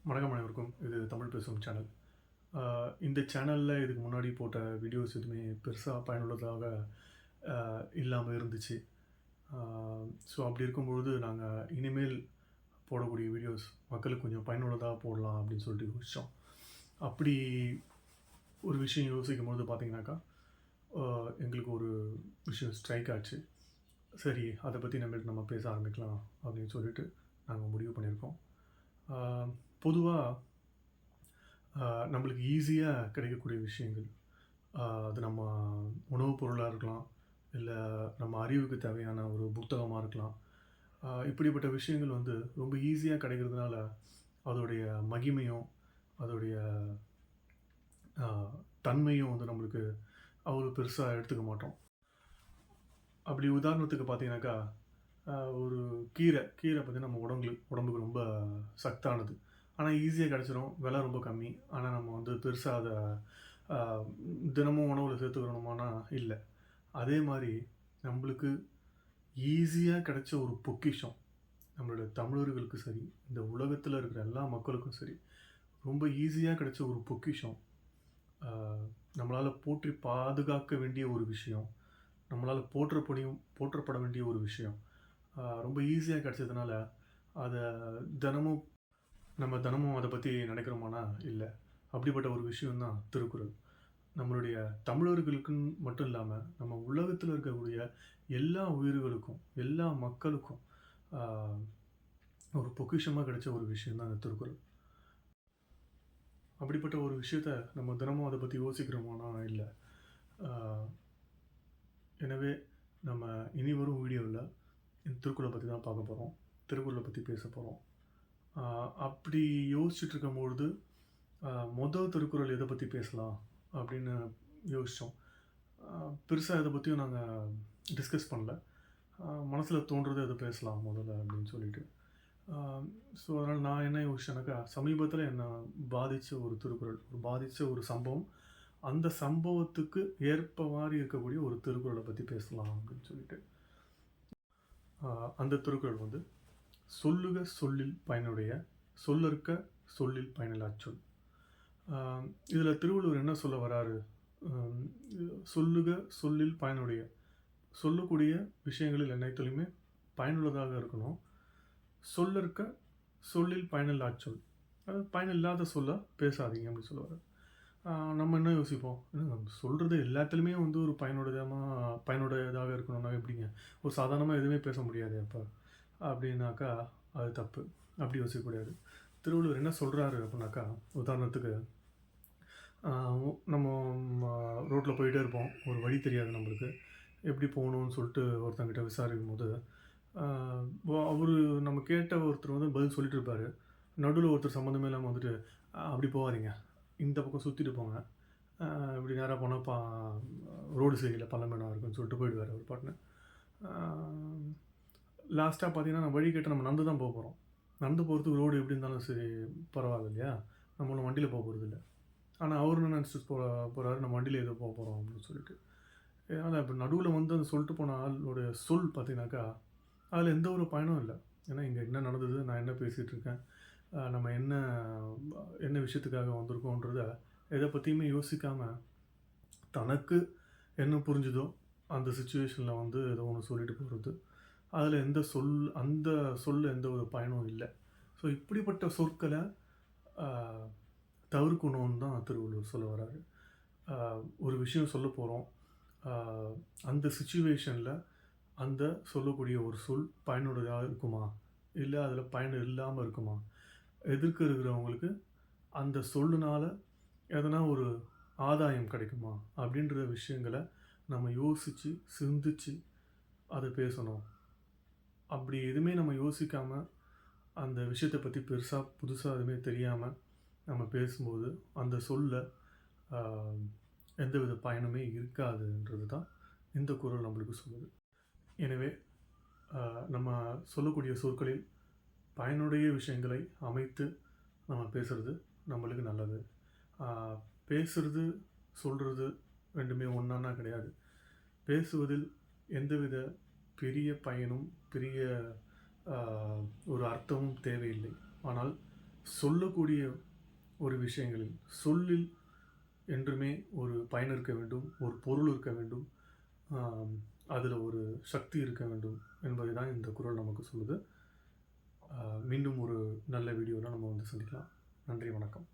வணக்கம் அனைவருக்கும். இது தமிழ் பேசும் சேனல். இந்த சேனல்ல இதுக்கு முன்னாடி போட்ட வீடியோஸ் எதுவுமே பெருசா பயனுள்ளதாக இல்லாம இருந்துச்சு. ஸோ அப்படி இருக்கும்பொழுது நாங்க இனிமேல் போடக்கூடிய வீடியோஸ் மக்களுக்கு கொஞ்சம் பயனுள்ளதா போடலாம் அப்படின்னு சொல்லிட்டு யோசிச்சோம். அப்படி ஒரு விஷயம் யோசிக்கும்பொழுது பார்த்தீங்கன்னாக்கா, எங்களுக்கு ஒரு விஷயம் ஸ்ட்ரைக் ஆச்சு. சரி, அத பத்தி இனிமேல் நம்ம பேச ஆரம்பிக்கலாம் அப்படின்னு சொல்லிட்டு நாங்க முடிவு பண்ணியிருக்கோம். பொதுவா நம்மளுக்கு ஈஸியா கிடைக்கக்கூடிய விஷயங்கள். அது நம்ம உணவு பொருளா இருக்கலாம், இல்ல நம்ம அறிவுக்கு தேவையான ஒரு புத்தகமா இருக்கலாம். இப்படிப்பட்ட விஷயங்கள் வந்து ரொம்ப ஈஸியா கிடைக்கிறதுனால, அதோடைய மகிமையும், அதோடைய அ தன்மையும் வந்து நம்மளுக்கு அவ்வளோ பெருசா எடுத்துக்க மாட்டோம். அப்படி உதாரணத்துக்கு பார்த்தீங்கன்னாக்கா, அ ஒரு கீரை பார்த்தீங்கன்னா நம்ம உடம்புக்கு ரொம்ப சத்தானது. ஆனா ஈஸியா கிடைச்சிரும். விலை ரொம்ப கம்மி. ஆனா நம்ம வந்து பெருசா அத அ தினமும் உணவுல சேர்த்துக்கிறோமான்னா இல்ல. அதே மாரி நம்பளுக்கு ஈஸியா கிடைச்ச ஒரு பொக்கிஷம். நம்மளோட தமிழர்களுக்கு சரி, இந்த உலகத்துல இருக்கிற எல்லா மக்களுக்கும் சரி, ரொம்ப ஈஸியா கிடைச்ச ஒரு பொக்கிஷம். அ நம்மளால போற்றி பாதுகாக்க வேண்டிய ஒரு விஷயம். நம்மளால போற்றப்பட வேண்டிய ஒரு விஷயம். ரொம்ப ஈஸியா கிடைச்சதுனால, அத தினமும் தினமும் அத பத்தி நினைக்கிறோமான்னா, இல்ல. அப்படிப்பட்ட ஒரு விஷயம் தான் திருக்குறள். நம்மளுடைய தமிழர்களுக்குன்னு மட்டும் இல்லாம, நம்ம உலகத்துல இருக்கக்கூடிய எல்லா உயிர்களுக்கும், எல்லா மக்களுக்கும் ஆ ஒரு பொக்கிஷமா கிடைச்ச ஒரு விஷயம் தான் இந்த திருக்குறள். அப்படிப்பட்ட ஒரு விஷயத்த நம்ம தினமும் அத பத்தி யோசிக்கிறோமான்னா, இல்ல. ஆ எனவே நம்ம இனி வரும் வீடியோல இந்த திருக்குறள பத்தி தான் பார்க்க போறோம். திருக்குறள பத்தி பேசப் போறோம். ஆ அப்படி யோசிச்சுட்டு இருக்கும்பொழுது, அ மொத திருக்குறள் எத பத்தி பேசலாம் அப்படின்னு யோசிச்சோம். அ பெருசா எத பத்தியும் நாங்க டிஸ்கஸ் பண்ணல. மனசுல தோன்றத எத பேசலாம் முதல்ல அப்படின்னு சொல்லிட்டு. ஆ ஸோ அதனால நான் என்ன யோசிச்சேன்னாக்கா, சமீபத்தில என்ன பாதிச்ச ஒரு திருக்குறள், பாதிச்ச ஒரு சம்பவம். அந்த சம்பவத்துக்கு ஏற்ப மாரி இருக்கக்கூடிய ஒரு திருக்குறள பத்தி பேசலாம் அப்படின்னு சொல்லிட்டு. ஆ அந்த திருக்குறள் வந்து, "சொல்லுக சொல்லில் பயனுடைய, சொல்லற்க சொல்லில் பயனிலாச் சொல்." ஆ இதில திருவள்ளுவர் என்ன சொல்ல வராரு? ம் "சொல்லுக சொல்லில் பயனுடைய." சொல்லக்கூடிய விஷயங்களில் அனைத்திலுமே பயனுள்ளதாக இருக்கணும். சொல்லற்க சொல்லில் பயனில்லாச் சொல். அதாவது பயனில்லாத சொல்ல பேசாதீங்க அப்படின்னு சொல்ல வராரு. நம்ம என்ன யோசிப்போம்? என்னங்க சொல்றது எல்லாத்துலயுமே வந்து ஒரு பயனுடையதாக இருக்கணும்னா எப்படிங்க? ஒரு சாதாரணமா எதுவுமே பேச முடியாதே அப்ப? அப்படின்னாக்கா, அது தப்பு. அப்படி யோசிக்கக்கூடாது. திருவள்ளுவர் என்ன சொல்றாரு அப்படின்னாக்கா, உதாரணத்துக்கு அ நம்ம ம ரோட்ல போயிட்டே இருப்போம். ஒரு வழி தெரியாது நம்மளுக்கு. எப்படி போகணும்னு சொல்லிட்டு ஒருத்தங்கிட்ட விசாரிக்கும்போது, அ அவரு நம்ம கேட்ட ஒருத்தர் வந்து பதில் சொல்லிட்டு இருப்பாரு. நடுவுல ஒருத்தர் சம்மந்தமே இல்லாம வந்துட்டு, அப்படி போகாதீங்க. இந்த பக்கம் சுத்திட்டு போங்க. இப்படி நேரா போனா ரோடு சரியில்ல, பள்ளமேடா இருக்குன்னு சொல்லிட்டு போயிடுவாரு அவரு பாட்டுன்னு. ஆ லாஸ்ட்டா பார்த்தீங்கன்னா, நம்ம வழி கேட்டு நம்ம நடந்து தான் போறோம். நடந்து போறதுக்கு ரோடு எப்படி இருந்தாலும் சரி பரவாயில்ல இல்லையா? நம்ம ஒண்ணும் வண்டியில போறதில்ல. ஆனா அவரு என்ன நினைச்சுட்டு போறாரு, நம்ம வண்டியில ஏதோ போப்போறோம் அப்படின்னு சொல்லிட்டு. அதனால இப்ப நடுவுல வந்து அந்த சொல்லிட்டு போன ஆளுடைய சொல் பார்த்தீங்கன்னாக்கா, அதில எந்த ஒரு பயனும் இல்ல. ஏன்னா இங்க என்ன நடந்தது? நான் என்ன பேசிட்டு இருக்கேன்? நம்ம என்ன விஷயத்துக்காக வந்திருக்கோன்றத எத பத்தியுமே யோசிக்காம, தனக்கு என்ன புரிஞ்சுதோ, அந்த சிச்சுவேஷன்ல வந்து ஏதோ ஒண்ணு சொல்லிட்டு போறது. அதில அந்த சொல்ல எந்த ஒரு பயனும் இல்ல. ஸோ இப்படிப்பட்ட சொற்கள அ தவிர்க்கணும்னு தான் திருவள்ளுவர் சொல்ல வராரு. அ ஒரு விஷயம் சொல்லப் போறோம். அ அந்த சிச்சுவேஷன்ல அந்த சொல்லக்கூடிய ஒரு சொல் பயனுள்ளதா இருக்குமா? இல்ல அதில பயன் இல்லாம இருக்குமா? எதிர்க்க இருக்கிறவங்களுக்கு அந்த சொல்லுனால எதனா ஒரு ஆதாயம் கிடைக்குமா? அப்படின்ற விஷயங்கள நம்ம யோசிச்சு, சிந்திச்சு அத பேசணும். அப்படி எதுவுமே நம்ம யோசிக்காம, அந்த விஷயத்த பத்தி பெருசா, புதுசா எதுவுமே தெரியாம நம்ம பேசும்போது, அந்த சொல்ல ஆ எந்தவித பயனுமே இருக்காதுன்றது தான் இந்த குறள் நம்மளுக்கு சொல்லுது. எனவே நம்ம சொல்லக்கூடிய சொற்களில் பயனுடைய விஷயங்களை அமைத்து நம்ம பேசுறது நம்மளுக்கு நல்லது. ஆ பேசுறது, சொல்றது 2மே ஒண்ணான்னா கிடையாது. பேசுவதில் எந்தவித பெரிய பயனும், பெரிய ஆ ஒரு அர்த்தமும் தேவையில்லை. ஆனால் சொல்லக்கூடிய ஒரு விஷயங்களில் சொல்லில் என்றுமே ஒரு பயன் இருக்க வேண்டும், ஒரு பொருள் இருக்க வேண்டும், அதில் ஒரு சக்தி இருக்க வேண்டும் என்பதை தான் இந்த குறள் நமக்கு சொல்லுது. மீண்டும் ஒரு நல்ல வீடியோவில் நம்ம வந்து சந்திக்கலாம். நன்றி, வணக்கம்.